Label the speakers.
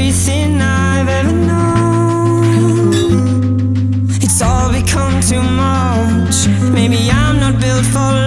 Speaker 1: everything I've ever known. It's all become too much. Maybe I'm not built for